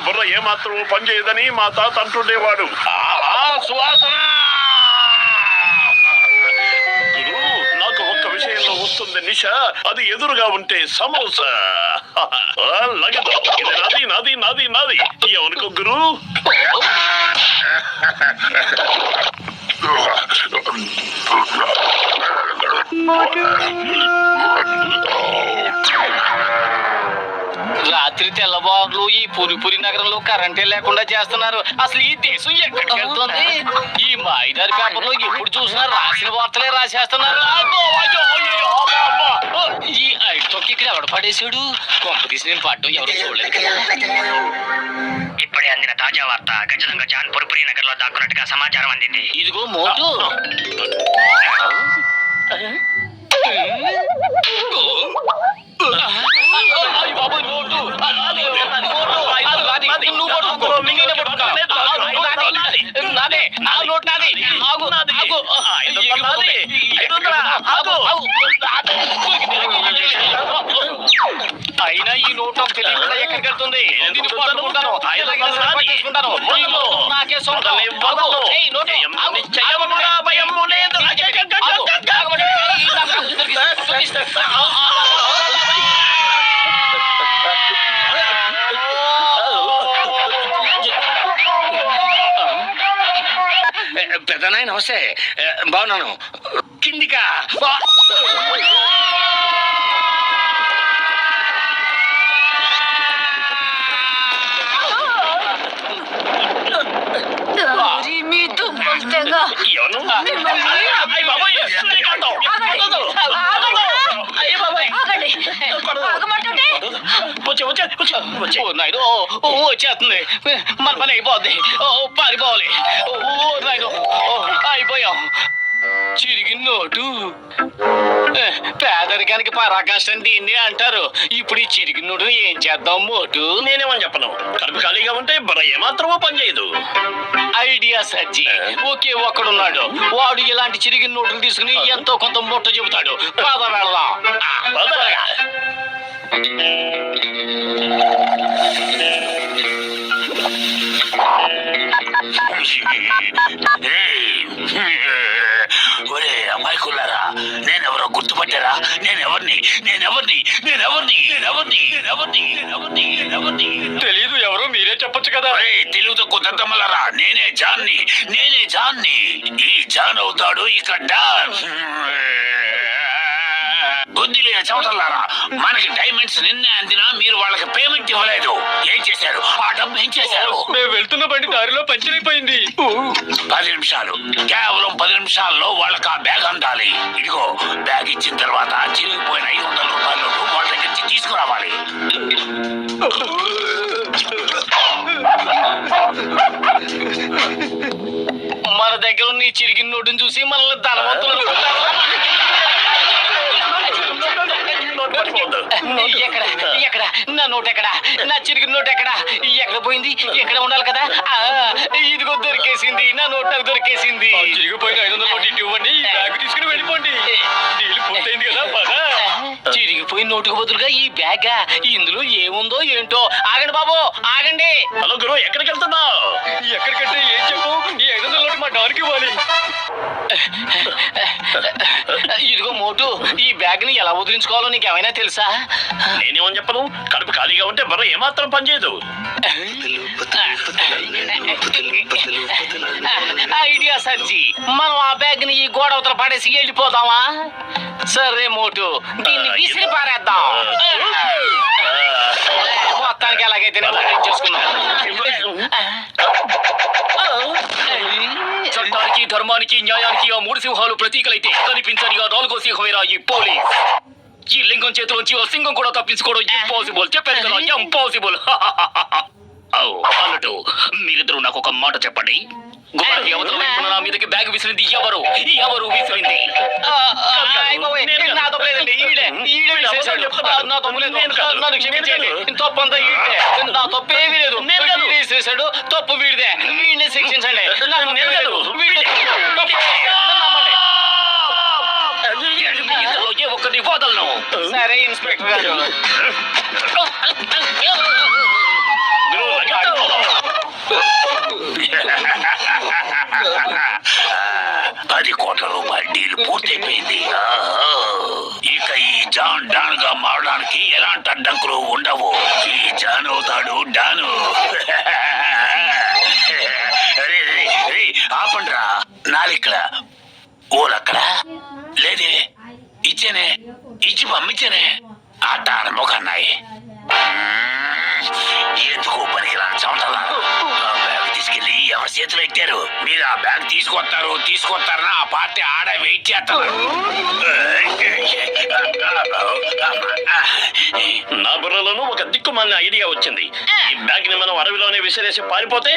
బుర్ర ఏమాత్రం పనిచేయదని మా తాత అంటుండేవాడు. సువాసన నాకు ఒక్క విషయంలో వస్తుంది నిష, అది ఎదురుగా ఉంటే సమోసా. లగదు, ఇది నాది నాది నాది నాది ఏమనుకో గురు. రాత్రి తెల్లబాగులు ఈ పురి నగరంలో కరెంటే లేకుండా చేస్తున్నారు. అసలు ఈ దేశం ఎక్కడికి వెళ్తుంది? ఈ మాయిదారి పేపర్లో ఎప్పుడు చూసినా రాసిన వార్తలే రాసేస్తున్నారు. ఈ ఐటోకి ఇక్కడ ఎవడ పడేసాడు? కొంప తీసి నేను పడ్డం ఎవరు చూడలేదు. ఇప్పుడే అందిన తాజా వార్త, గజదొంగ జాన్ పురి నగర్ లో దాక్కున్నట్టుగా సమాచారం అందింది. ఇదిగో మోటు. అయినా ఈ నోట్ తెలియకుండా ఎక్కడికి వెళ్తుంది? నాకే సొంతం. పెద్దనాయన నమస్తే, బాగున్నాను. కిందికా వచ్చేస్తుంది. మన పని అయిపోద్ది. పారిపోవాలి. అయిపోయాం. చిరిగిన నోటు. పేదరికానికి పరాకాష్టం దీన్ని అంటారు. ఇప్పుడు ఈ చిరిగిన నోటు ఏం చేద్దాం మోటు? నేనేమని చెప్పను, కడుపు ఖాళీగా ఉంటే బుర్ర ఏమాత్రమో పనిచేయదు. ఐడియా సజ్జి. ఒకే ఒక్కడున్నాడు, వాడు ఇలాంటి చిరిగిన నోటులు తీసుకుని ఎంతో కొంత ముట్ట చెబుతాడు. పద వెళ్దాం. ఒరే అమ్మాయికులారా, నేనెవరో గుర్తుపట్టారా? తెలీదు. ఎవరో మీరే చెప్పొచ్చు కదా. తెలుగుతో కుదరదమ్మలారా, నేనే జాన్ని. ఈ జాన్ అవుతాడు ఇక డాన్. బుద్ధి లేని చవటలారా, మనకి డైమండ్స్ నిన్నే అందినా మీరు వాళ్ళకి పేమెంట్ ఇవ్వలేదు. ఏం చేశారు? ఆ డబ్బు ఏం చేశారు? మేము వెళ్తున్న బండి దారిలో పంచర్ అయిపోయింది. 10 నిమిషాలు, కేవలం 10 నిమిషాల్లో వాళ్ళకి ఆ బ్యాగ్ అందాలి. ఇదిగో బ్యాగ్ ఇచ్చిన తర్వాత చిరిగిపోయిన 500 రూపాయలు వాళ్ళ దగ్గర నుంచి తీసుకురావాలి. మన దగ్గర ఉన్న ఈ చిరిగిన నోటును చూసి మనల్ని ధనవంతులు ఎక్కడ నా నోట్ ఎక్కడ? నా చిరిగిన నోట్ ఎక్కడ? ఎక్కడ పోయింది? ఎక్కడ ఉండాలి కదా. ఇదిగో దొరికేసింది. నా నోట్ నాకు దొరికేసింది. చిరిగిపోయిన 500 నోటు ఇవ్వండి, బ్యాగ్ తీసుకుని వెళ్ళిపోండి. డీల్ పూర్తయింది కదా. చిరిగిపోయిన నోటుకు బదులుగా ఈ బ్యాగ్, ఇందులో ఏముందో ఏంటో. ఆగండి బాబు, ఆగండి. హలో గురు, ఎక్కడికి వెళ్తున్నావు? ఎక్కడికంటే ఏం చెప్పు, ఈ 500 నోటు మా డాన్కి ఇవ్వాలి. ఇదిగో మోటు, ఈ బ్యాగ్ ని ఎలా వదిలించుకోవాలో నీకేమైనా తెలుసా? నేనేమని చెప్పను, కడుపు ఖాళీగా ఉంటే బుర్ర ఏమాత్రం పనిచేయదు. ఐడియా సర్జీ. మనం ఆ బ్యాగ్ ని ఈ గోడ అవతల పడేసి వెళ్ళిపోదామా? సరే మోటు, దీన్ని విసిరి పారేద్దాం. మొత్తానికి ఎలాగైతే చేసుకున్నాం. చట్టానికి, ధర్మానికి, న్యాయానికి ఆ 3 సింహాలు ప్రతీకలైతే కనిపించని ఆ 4వ సింహమేరా ఈ పోలీస్. ఈ లింగం చేతిలోంచి ఆ సింగం కూడా తప్పించుకోవడం ఇంపాసిబుల్. చెప్పాను కదా, ఇంపాసిబుల్. అన్నట్టు మీరిద్దరూ నాకు ఒక మాట చెప్పండి. గోడకి అవతల వైపున నా మీదకి బ్యాగ్ విసిరింది ఎవరు? విసిరింది? నా తప్పలేదండి. నా తప్పులేదు. నన్ను క్షమించండి. తప్పంతా ఈడే. నా తప్పేమీ లేదు. వేసేసాడు, తప్పు వీడిదే. వీడిని శిక్షించండి. ఒక్కటి వదలను. సరే ఇన్స్పెక్టర్ గారు. 10 కోట్ల రూపాయల డీల్ పూర్తయిపోయింది. ఇక ఈ జాన్ డాన్ గా మారడానికి ఎలాంటి అడ్డంకులు ఉండవు. ఈ జాన్ అవుతాడు డాను. రే, రే, రే, ఆపండ్రా. నాలిక్కడ ఓలక్కడ లేదే. ఇచ్చేనే, ఇచ్చి పంపించేనే. ఆ డాన్ మొఖన్నాయి ఎందుకు పనికిరాని చమటలారు. ఆ బ్యాగ్ తీసుకెళ్లి ఎవరి చేతిలో ఎట్టారు? మీరు ఆ బ్యాగ్ తీసుకొస్తారని ఆ పార్టీ ఆడ వెయిట్ చేస్తున్నారు. నా బుర్రలోనూ ఒక దిక్కుమాలిన ఐడియా వచ్చింది. ఈ బ్యాగ్ ని మనం అడవిలోనే విసిరేసి పారిపోతే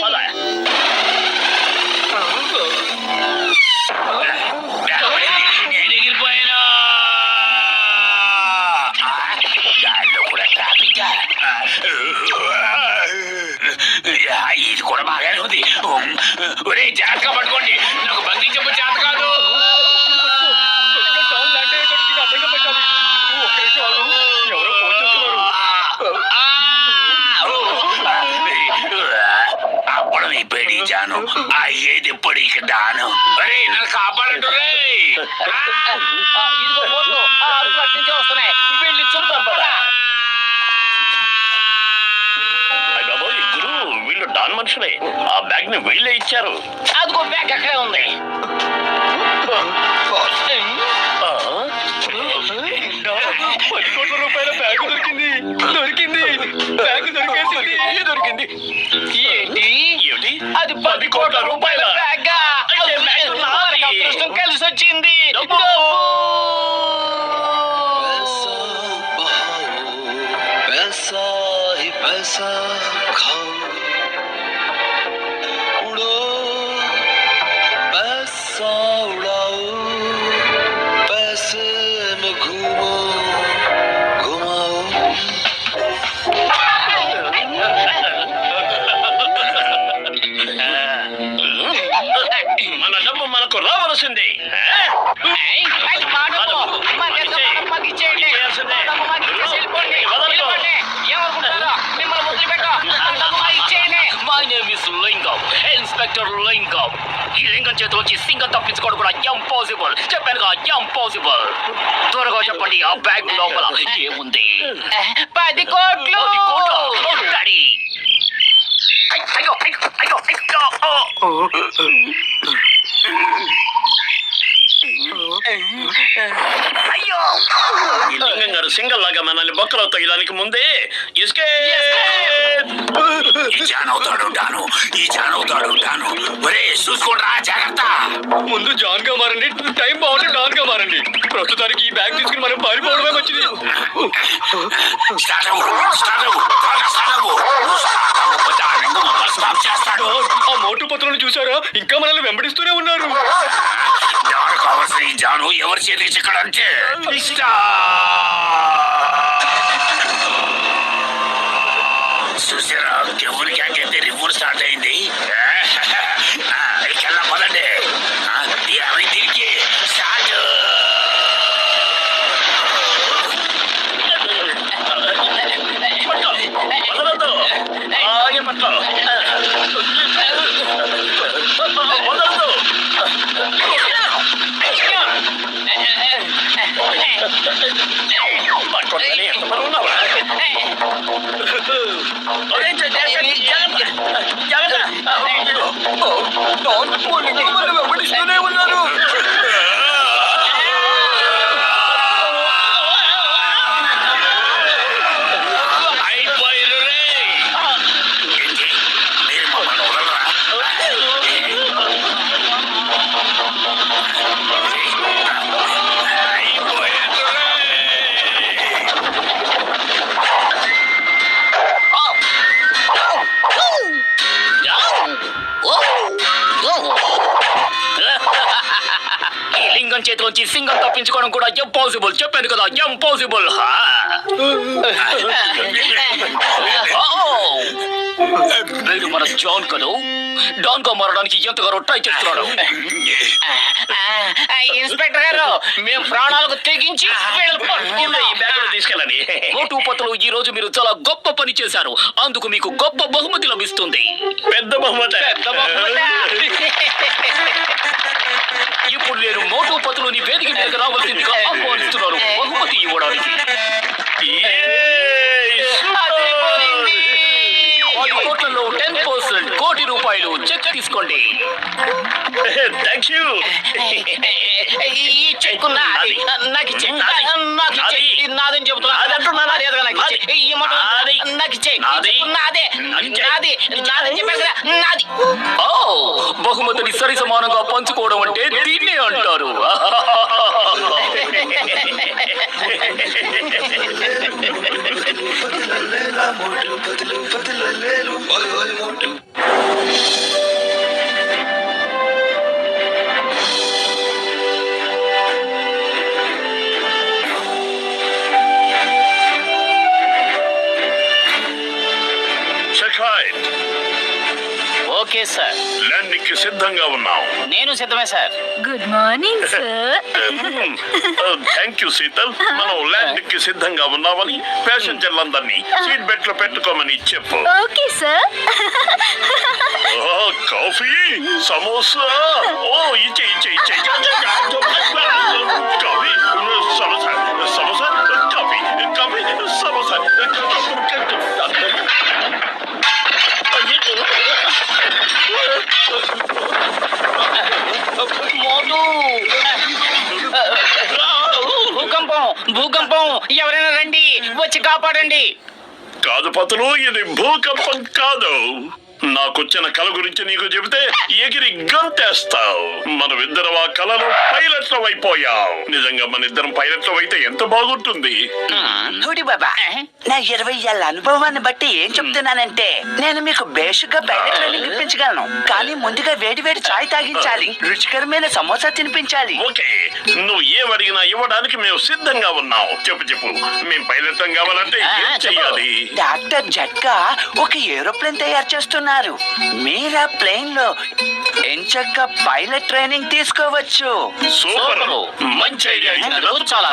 పద. నేను ఎగిరిపోయాను. దాంట్లో కూడా ట్రాఫిక్. ఇది కూడా బాగానే ఉంది. ఒరే జాగ్రత్తగా పట్టుకోండి. నాకు బంధించబో చేత కాదు. ఎవరో ఫోన్ చేస్తున్నారు. అప్పుడు ఇప్పటి జాను అయ్యేది ఎప్పుడు ఇక డాను. అరే నన్ను కాపాడంటురే. ఇదిగో ఫోన్లు. ఆ అరుపులు అట్నుంచే వస్తున్నాయి. వెళ్ళి చూద్దాం పద. అయ్ బాబోయ్, గురు, వీళ్ళు డాన్ మనుషులే. ఆ బ్యాగ్ ని వీళ్ళే ఇచ్చారు. అదిగో బ్యాగ్ అక్కడే ఉంది. ఆ, 10 కోట్ల రూపాయల బ్యాగ్ దొరికింది. బ్యాగ్ దొరికింది. ఏంటి? ఏమిటి? అది 10 కోట్ల రూపాయల బ్యాగ్. అయితే బ్యాగ్ నాది. అదృష్టం కలిసి వచ్చింది. డబ్బు. पैसा ही पैसा खाओ उड़ो पैसा उड़ाओ पैसे में घूमो घुमाओ మన డబ్బు మనకు రావలసింది. My name is Lingam, Inspector Lingam. ఈ లింగం చేతిలోంచి సింగం తప్పించుకోవడం కూడా ఇంపాసిబుల్. చెప్పానుగా ఇంపాసిబుల్. త్వరగా చెప్పండి, ఆ బ్యాగ్ లోపల ఏముంది? 10 కోట్లు. డాడీ. అయ్యో అయ్యో అయ్యో అయ్యో. ఈ లింగం గారు సింగల్ లాగా మనల్ని బొక్కలో తొయ్యడానికి ముందే ఈ జాన్ అవుతాడు డాను. ఒరే చూసుకోండిరా, జాగ్రత్త. ముందు జాన్ గా మారండి. టైం బాగుంటే డాన్ గా మారండి. ప్రస్తుతానికి ఈ బ్యాగ్ తీసుకుని మనం పారిపోవడమే మంచిది. స్టార్ట్ అవ్వు. త్వరగా స్టార్ట్ అవ్వు. పోతే ఆ లింగం మమ్మల్ని స్టాప్ చేస్తాడు. ఆ మోటు పత్రులను చూసారా? ఇంకా మనల్ని వెంబడిస్తూనే ఉన్నారు. డాన్ కావాల్సిన ఈ జాను ఎవరి చేతికి చిక్కడంటే చూసారా, ఎవరి క్యాకైతే రివ్యూలు స్టార్ట్ అయింది. ఇకెళ్ళా పదండి. ఏమై తిరిగి స్టార్ట్. వదలొద్దు. అలాగే పట్టు. వదలొద్దు. పట్టుకోండి. ఎంత బరువు ఉన్నావా? వెంబడిస్తూనే ఉన్నారు. అయిపోయారు రే. ఏంటి? మీరు మమ్మల్ని వదలరా? అయిపోయారు రే. ఈ లింగం చేతిలోంచి సింగం తప్పించుకోవడం కూడా ఇంపాసిబుల్. చెప్పాను కదా, ఇంపాసిబుల్. వీడు మన జాన్ కను డాన్ గా మారడానికి ఎంతగానో ట్రై చేస్తున్నాడు. ఇన్స్పెక్టర్ గారు, మేము ప్రాణాలకు తెగించి ఈ బ్యాగ్ తీసుకెళ్ళండి. మోటు పతులు, ఈ రోజు మీరు చాలా గొప్ప పని చేశారు. అందుకు మీకు గొప్ప బహుమతి లభిస్తుంది. పెద్ద బహుమతి. ఇప్పుడు నేను మోటు పతులుని వేదిక మీదకి రావాల్సిందిగా ఆహ్వానిస్తున్నాను బహుమతి ఇవ్వడానికి. 10 కోట్లలో 10%, కోటి రూపాయలు చెక్ తీసుకోండి. Thank you. ఈ చెక్కు నాది. నాకు ఇచ్చే. నాదని చెబుతున్నా. ఓ, బహుమతిని సరి సమానంగా పంచుకోవడం అంటే దీన్నే అంటారు. मोटू पतलू पतलू ले लू ओए ओए मोटू షకాయత్, ఓకే సార్, ల్యాండింగ్ కి సిద్ధంగా ఉన్నాం. నేను సిద్ధమే sir. Good morning sir. Thank you Sheetal. మనం ల్యాండింగ్ కి సిద్ధంగా ఉన్నామని ప్యాసింజర్లందరినీ సీట్ బెల్ట్ లో పెట్టుకోమని చెప్పు. Okay sir. కాఫీ, సమోసా. ఓ ఇచ్చే ఇచ్చే ఇచ్చే. Coffee, samosa, samosa, coffee, coffee, samosa. భూకంపం, భూకంపం, ఎవరైనా రండి, వచ్చి కాపాడండి. కాదు పతులు, ఇది భూకంపం కాదు. నాకొచ్చిన కళ గురించి నీకు చెబితే ఎగిరి గంతేస్తావు. మనమిద్దరం ఆ కళలో పైలట్లం అయిపోయాం. నిజంగా మన ఇద్దరం పైలట్లం అయితే ఎంత బాగుంటుంది. చూడి బాబా, నా 20 ఏళ్ల అనుభవాన్ని బట్టి ఏం చెప్తున్నానంటే, నేను మీకు బేసిక్గా పైలట్ ట్రైనింగ్ ఇప్పించగలను. కానీ ముందుగా వేడి వేడి చాయ్ తాగించాలి, రుచికరమైన సమోసా తినిపించాలి. ఓకే, నువ్వు ఏమడిగినా ఇవ్వడానికి మేము సిద్ధంగా ఉన్నాం. చెప్పు చెప్పు, మేము పైలట్లం కావాలంటే ఏం చెయ్యాలి? డాక్టర్ జట్కా ఒక ఏరోప్లేన్ తయారు చేస్తున్నారు. మీరా ప్లేన్ లో ఎంచక్క పైలట్ ట్రైనింగ్ తీసుకోవచ్చు. సూపర్, మంచి ఐడియా. చాలా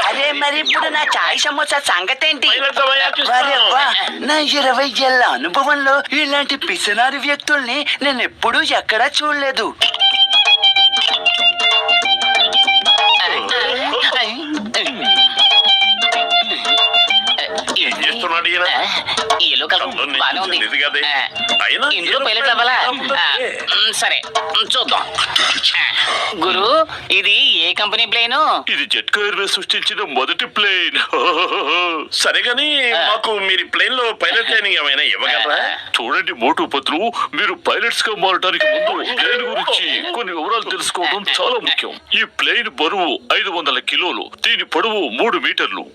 అరే మరి ఇప్పుడు నా చాయ్ సమోసా సంగతేంటి? పైలట్లం అయ్యాక వరే వా, నా 20 ఏళ్ల అనుభవంలో ఇలాంటి పిసినారి వ్యక్తుల్ని నేను ఎప్పుడూ ఎక్కడా చూడలేదు. ఏం చేస్తున్నాడు ఈయన? ఇల్లు కలర్ బానే ఉంది. ఇది కదే. అయినా ఇందులో పైలట్ అవ్వాలా? సరే, చూద్దాం. గురు, ఇది ఏ కంపెనీ ప్లేను? ఇది జెట్ ఎయిర్వేస్ సృష్టించిన మొదటి ప్లేన్. సరే గాని మాకు మీరు ప్లేన్ లో పైలట్ ట్రైనింగ్ ఏమైనా ఇవ్వగలరా? చూడండి మోటు పత్రు, మీరు పైలట్స్ గా మారడానికి ముందు ప్లేన్ గురించి కొన్ని వివరాలు తెలుసుకోవడం చాలా ముఖ్యం. ఈ ప్లేన్ బరువు 500 కిలోలు, దీని పొడవు 3 మీటర్లు.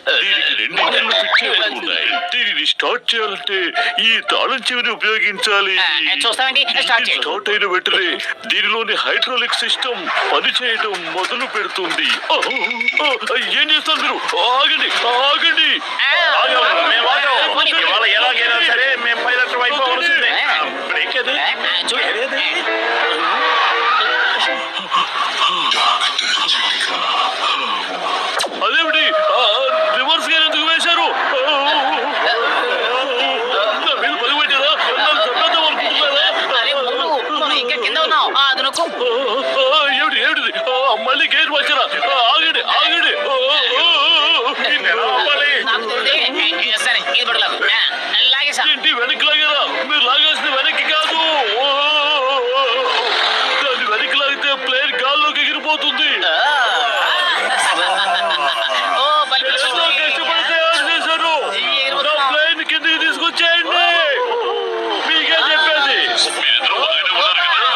దీనికి 2 ఇంజన్లు ఫిట్ చేయబడి ఉన్నాయి. దీనిని స్టార్ట్ చేయాలంటే ఈ తాళం చెవిని ఉపయోగించాలి. చూస్తామండి, స్టార్ట్ చేయి. స్టార్ట్ అయిన వెంటనే దీనిలోని హైడ్రాలిక్ సిస్టమ్ పనిచేయడం మొదలు పెడుతుంది. ఏం చేస్తారు మీరు? ఆగండి ఆగండి. మేము ఆగాం. ఇవాళ ఎలాగైనా సరే మేము పైలట్ అయిపోవాల్సిందే. బ్రేక్ అది చూడండి. అదేమిటి రివర్స్ గేర్ ఎందుకు వేశారు? నా మీద పని పెట్టారా? నన్ను చంపేద్దాం అనుకుంటున్నారా? అరే ముందు, మనం ఇంకా కింద ఉన్నాం. అది నొక్కు. ఏమిటి ఏమిటిది? మళ్ళీ గేర్ వచ్చారా? ఆగండి ఆగండి. ఎలా అవ్వాలి? నాకు తెలియదు. సరే, ఇది పడలేదు. లాగేసా. ఏంటి వెనక్కి లాగారా? మీరు లాగాల్సిన వెనక్కి కాదు. దాన్ని వెనక్కి లాగితే ప్లేన్ గాల్లోకి ఎగిరిపోతుంది. ఓ, బలి ఎంతో కష్టపడి తయారు చేశారు. నా ప్లేన్ కిందకి తీసుకొచ్చేయండి. మీకే చెప్పేది. మీరిద్దరూ బాగానే ఉన్నారు కదా?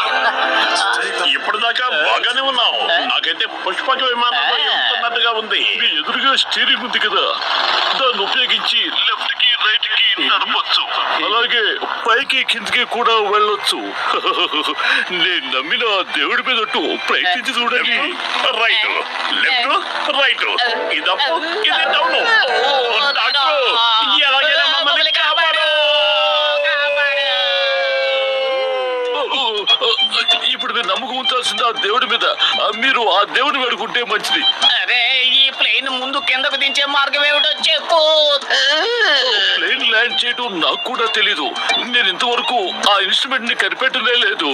ఇప్పటిదాకా బాగానే ఉన్నాం. నాకైతే పుష్పక విమానంలో ఎక్కుతున్నట్టుగా ఉంది. మీ ఎదురుగా స్టీరింగ్ ఉంది కదా, దాన్ని ఉపయోగించి లెఫ్ట్ కి రైట్ కి నడపొచ్చు, అలాగే పైకి కిందికి కూడా వెళ్ళొచ్చు. నేను నమ్మిన దేవుడి మీద ఒట్టు. ప్రయత్నించి చూడండి. రైట్ లెఫ్ట్ రైట్ ఇది అప్ ఇది డౌన్. ఎలాగైనా మమ్మల్ని కాపాడు. ఇప్పుడు మీరు నమ్మకం ఉంచాల్సింది ఆ దేవుడి మీద. మీరు ఆ దేవుడిని వేడుకుంటే మంచిది. అరే ఈ ప్లేన్ ముందు కిందకు దించే మార్గం ఏమిటో చెప్పు. ప్లేన్ ల్యాండ్ చేయడం నాకు కూడా తెలీదు. నేను ఇంతవరకు ఆ ఇన్స్ట్రుమెంట్ ని కనిపెట్టనే లేదు.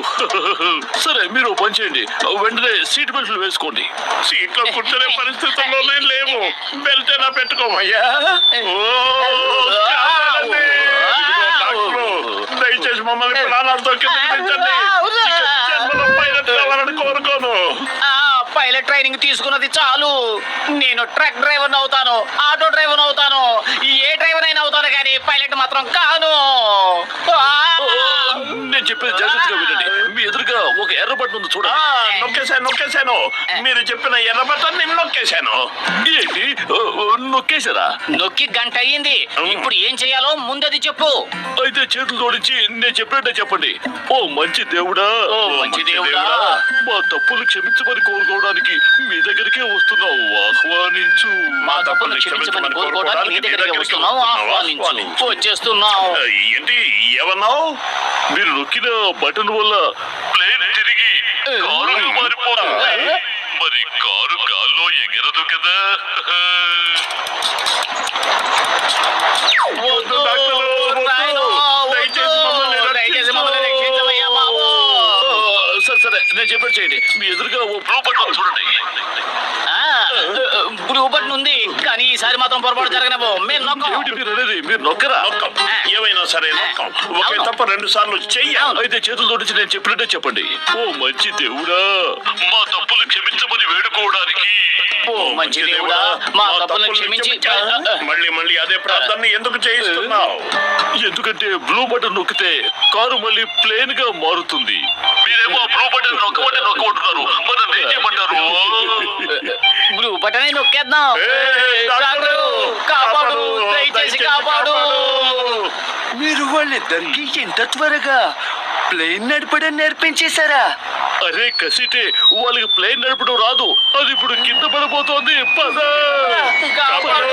సరే మీరు ఓ పని చేయండి, వెంటనే సీట్ బెల్ట్లు వేసుకోండి. సీట్లో కూర్చునే పరిస్థితుల్లోనే లేవు. బెల్ట్ అయినా పెట్టుకోమయ్యా. కాపాడండి. ఇదిగో డాక్టరు, దయచేసి మమ్మల్ని ప్రాణాలతో కిందకి దించండి. ఇక జన్మలో పైలట్ కావాలని కోరుకోను. పైలట్ ట్రైనింగ్ తీసుకున్నది చాలు. నేను ట్రక్ డ్రైవర్ అవుతాను, ఆటో డ్రైవర్ అవుతాను, ఏ డ్రైవర్ అయినా అవుతాను, కానీ పైలట్ మాత్రం కాను. నేను చెప్పేది జాగ్రత్తగా వినండి. మీ ఎదురుగా ఒక ఎర్ర బటన్ ఉంది చూడండి. నొక్కేశాను. మీరు చెప్పిన ఎర్ర బటన్ నేను నొక్కేశాను. ఏంటి నొక్కేశారా? నొక్కి గంట అయ్యింది. ఇప్పుడు ఏం చేయాలో ముందది చెప్పు. అయితే చేతులు జోడించి నేను చెప్పినట్టే చెప్పండి. ఓ మంచి దేవుడా, ఓ మంచి దేవుడా, మా తప్పులు క్షమించమని కోరుకోవడానికి మీ దగ్గరికే వస్తున్నావు, ఆహ్వానించు. మా తప్పులు క్షమించమని కోరుకోవడానికి నీ దగ్గరికి వస్తున్నావు, ఆహ్వానించు. వచ్చేస్తున్నావు. ఏంటి ఏమన్నావు? మీరు నొక్కిన బటన్ వల్ల ప్లేన్ తిరిగి కారుగా మారిపోతుంది. మరి కారు గాల్లో ఎగరదు కదా. వద్దు, డాక్టరు, వద్దు. నాయనో, దయచేసి మమ్మల్ని దయచేసి మమ్మల్ని రక్షించవయ్యా బాబు. సరే నేను చెప్పాడు చేయండి. మీ ఎదురుగా ఓ బ్లూ బటన్ చూడండి. బ్లూ బటన్ ఉంది, కానీ ఈసారి మాత్రం పొరపాటు జరగనివ్వు. మేము నొక్కం. ఏమిటి మీరు అనేది? మీరు నొక్కరా? నొక్కం. ఏమైనా సరే నొక్కం. ఒకే తప్ప 2 సార్లు చెయ్యాలి. అయితే చేతులు తోడించి నేను చెప్పినట్టే చెప్పండి. ఓ మంచి దేవుడా, మా తప్పులు క్షమించమని వేడుకోవడానికి. ఓ మంచి దేవుడా, మా తప్పులను క్షమించి. మళ్ళీ అదే ప్రార్థన ఎందుకు చేయిస్తున్నావు? ఎందుకంటే బ్లూ బటన్ నొక్కితే కారు మళ్ళీ ప్లేన్ గా మారుతుంది. మీరేమో బ్లూ బటన్ నొక్కమంటున్నారు. మరి నేను చేయమంటారు? Blue button నొక్కేద్దాం. డాక్టరు, కాపాడు, దయచేసి కాపాడు. మీరు వాళ్ళిద్దరికి ఎంత త్వరగా ప్లేన్ నడపడం నేర్పించేశారా? అరే కసిటే, వాళ్ళకి ప్లేన్ నడపడం రాదు. అది ఇప్పుడు కింద పడిపోతోంది. పద. కాపాడు.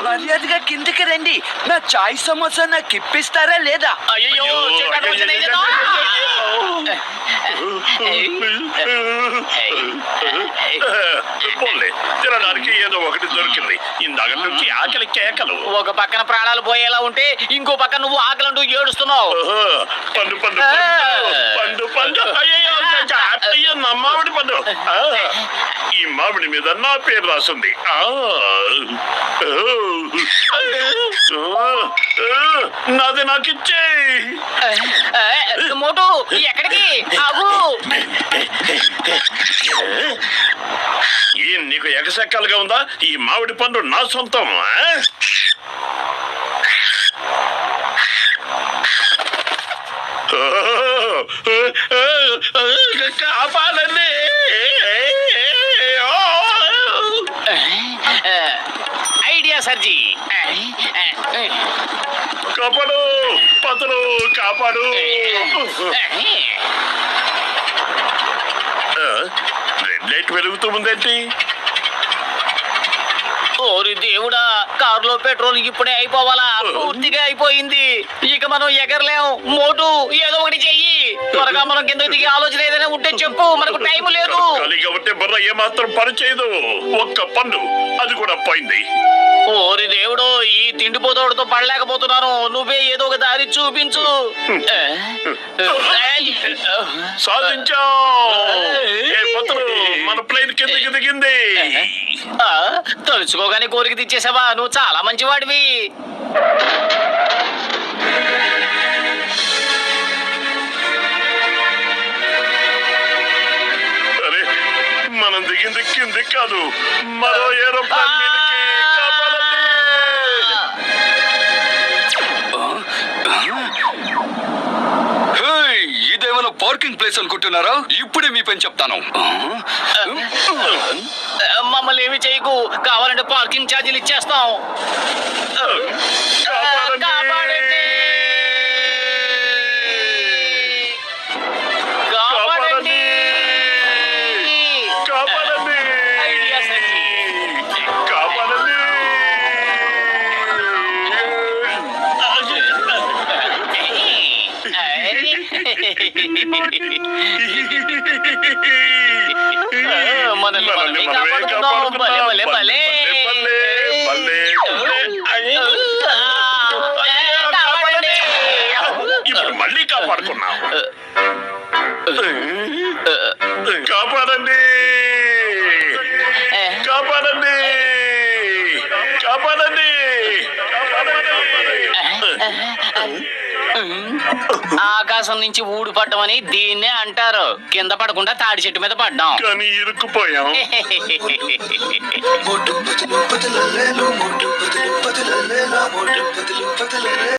మర్యాదగా కిందకి రండి. నా చాయ్ సమోసా నాకు ఇప్పిస్తారా లేదా? అయ్యో, చెప్పాడు వచ్చిన ఏదో. పోన్లే, తినడానికి ఏదో ఒకటి దొరికింది. ఇందాక నుంచి ఆకలి కేకలు. ఒక పక్కన ప్రాణాలు పోయేలా ఉంటే ఇంకో పక్కన నువ్వు ఆకలంటూ ఏడుస్తున్నావు. పండు అయ్యో నా మామిడి పండు. ఈ మామిడి మీద నా పేరు రాసింది. నాది నాకు ఇచ్చే. మోటు, ఎక్కడికి? ఆగు. నీకు ఎగసెక్కాలుగా ఉందా? ఈ మామిడి పండు నా సొంతం. కాపాడండి. ఐడియా సర్జీ. కాపాడు పతులు, కాపాడు. రెడ్ లైట్ వెలుగుతూ ఉందేంటి? ఓరి దేవుడా, కారులో పెట్రోల్ ఇప్పుడే అయిపోవాలా? పూర్తిగా అయిపోయింది. ఇక మనం ఎగరలేం. మోటు, ఏదో ఒకటి చెయ్యి. త్వరగా మనం కింద దిగే ఆలోచన ఏదైనా ఉంటే చెప్పు, మనకు టైం లేదు. ఖాళీగా ఉంటే బుర్ర ఏమాత్రం పనిచేయదు. ఒక్క పండు, అది కూడా పోయింది. ఓరి దేవుడు, ఈ తిండిపోతోడుతో పడలేకపోతున్నాను. నువ్వే ఏదో ఒక దారి చూపించు. సాధించాం. మన ప్లేన్ కిందకి దిగింది. తలుచుకోగానే కోరిక తెచ్చేసావా? నువ్వు చాలా మంచివాడివి. అరే, మనం దిగింది కిందికి కాదు, మరో ఏరోప్లేన్ మీదకి. కాపాడండి. ఇదేమైనా పార్కింగ్ ప్లేస్ అనుకుంటున్నారా? ఇప్పుడే మీ పని చెప్తాను. మమ్మల్ని మమ్మల్ని ఏమి చేయకు, కావాలంటే పార్కింగ్ ఛార్జీలు ఇచ్చేస్తాం. కాపాడండి. కాపాడండి. కాపాడండి. ఐడియా సచ్చి. కాపాడండి. మనల్ని మనమే కాపాడుకుందాం. భలే భలే భలే. కాపాడండి. ఇప్పుడు మళ్ళీ కాపాడుకున్నాం. కాపాడండి. కాపాడండి. కాపాడండి. ఆకాశం నుంచి ఊడి పడ్డమని దీన్నే అంటారు. కింద పడకుండా తాడి చెట్టు మీద పడ్డాం. కానీ ఇరుక్కుపోయాం. మోటు పతులు పతులలేలు మోటు పతులు పతులలేలా మోటు పతులు పతులలే